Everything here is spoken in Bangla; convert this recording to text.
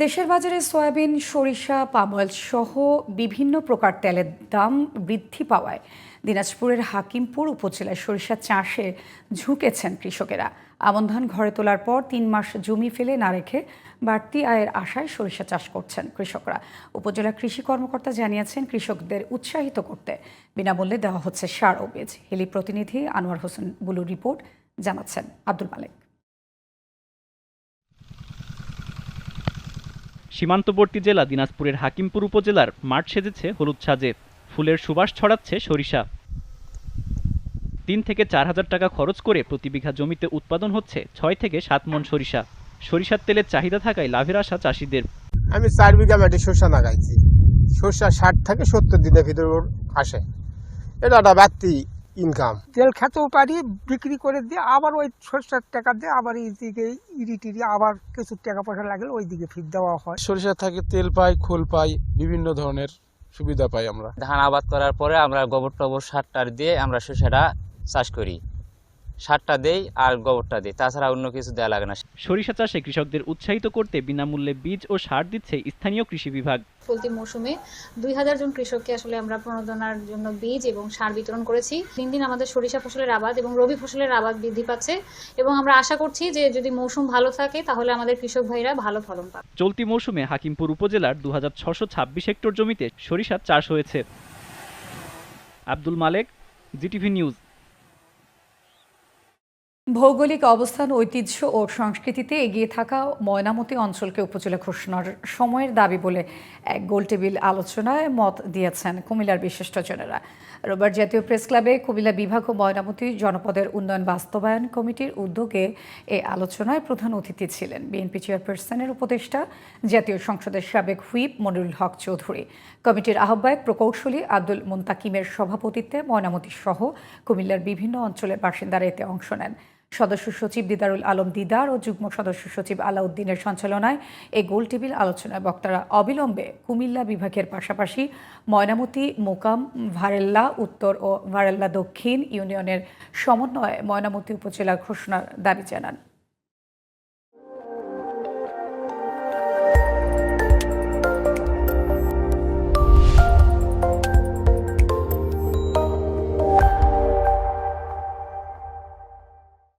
দেশের বাজারে সয়াবিন, সরিষা, পাম অয়েল সহ বিভিন্ন প্রকার তেলের দাম বৃদ্ধি পাওয়ায় দিনাজপুরের হাকিমপুর উপজেলায় সরিষা চাষে ঝুঁকেছেন কৃষকেরা। আমন ধান ঘরে তোলার পর ৩ মাস জমি ফেলে না রেখে বাড়তি আয়ের আশায় সরিষা চাষ করছেন কৃষকরা। উপজেলা কৃষি কর্মকর্তা জানিয়েছেন, কৃষকদের উৎসাহিত করতে বিনামূল্যে দেওয়া হচ্ছে সার ও বীজ। হিলি প্রতিনিধি আনোয়ার হোসেন বুলুর রিপোর্ট, জানাচ্ছেন আব্দুল মালেক। সীমান্তবর্তী জেলা দিনাজপুরের হাকিমপুর উপজেলার মাঠ সেজেছে হলুদ সাজে, ফুলের সুবাস ছড়াচ্ছে সরিষা। ৩ থেকে ৪ হাজার টাকা খরচ করে প্রতি বিঘা জমিতে উৎপাদন হচ্ছে ৬ থেকে ৭ মণ সরিষা। সরিষার তেলের চাহিদা থাকায় লাভের আশা চাষিদের। আমি ৪ বিঘা মাটি সরষা লাগাইছি। সরষা ৬০ থেকে ৭০ দিনের ভিতর আসে, এটা একটা বাড়তি ইনকাম। তেল খেতেও পারি, বিক্রি করে দিয়ে আবার ওই সরষার টাকা দিয়ে আবার এইদিকে ইরি আবার কিছু টাকা পয়সা লাগলে ওই দিকে ফির দেওয়া হয়। সরিষা থেকে তেল পাই, খোল পাই, বিভিন্ন ধরনের সুবিধা পাই আমরা। ধান আবাদ করার পরে আমরা গোবর টবর সার দিয়ে আমরা সরিষাটা চাষ করি। সারটা দেই আর গোবরটা দিই, তাছাড়া অন্য কিছু দেওয়া লাগে না। সরিষা চাষে কৃষকদের উৎসাহিত করতে বিনামূল্যে বীজ ও সার দিচ্ছে স্থানীয় কৃষি বিভাগ। চলতি মৌসুমে ২০০০ জন কৃষককে আসলে আমরা প্রণোদনার জন্য বীজ এবং সার বিতরণ করেছি। দিন দিন আমাদের সরিষা ফসলের আবাদ এবং রবি ফসলের আবাদ বৃদ্ধি পাচ্ছে এবং আমরা আশা করছি যে যদি মৌসুম ভালো থাকে তাহলে আমাদের কৃষক ভাইরা ভালো ফলন পাবে। চলতি মৌসুমে হাকিমপুর উপজেলার ২৬২৬ হেক্টর জমিতে সরিষার চাষ হয়েছে। আব্দুল মালেক, জিটিভি নিউজ। ভৌগোলিক অবস্থান, ঐতিহ্য ও সংস্কৃতিতে এগিয়ে থাকা ময়নামতি অঞ্চলকে উপজেলা ঘোষণার সময়ের দাবি বলে এক গোলটেবিল আলোচনায় মত দিয়েছেন কুমিল্লার বিশিষ্টজনেরা। রোববার জাতীয় প্রেস ক্লাবে কুমিল্লা বিভাগ ও ময়নামতি জনপদের উন্নয়ন বাস্তবায়ন কমিটির উদ্যোগে এই আলোচনায় প্রধান অতিথি ছিলেন বিএনপি চেয়ারপারসনের উপদেষ্টা, জাতীয় সংসদের সাবেক হুইপ মনিরুল হক চৌধুরী। কমিটির আহ্বায়ক প্রকৌশলী আব্দুল মুন্তাকিমের সভাপতিত্বে ময়নামতি সহ কুমিল্লার বিভিন্ন অঞ্চলের বাসিন্দারা এতে অংশ নেন। সদস্য সচিব দিদারুল আলম দিদার ও যুগ্ম সদস্য সচিব আলাউদ্দিনের সঞ্চালনায় এই গোলটেবিল আলোচনায় বক্তারা অবিলম্বে কুমিল্লা বিভাগের পাশাপাশি ময়নামতি, মোকাম, ভারেল্লা উত্তর ও ভারেল্লা দক্ষিণ ইউনিয়নের সমন্বয়ে ময়নামতি উপজেলা ঘোষণার দাবি জানান।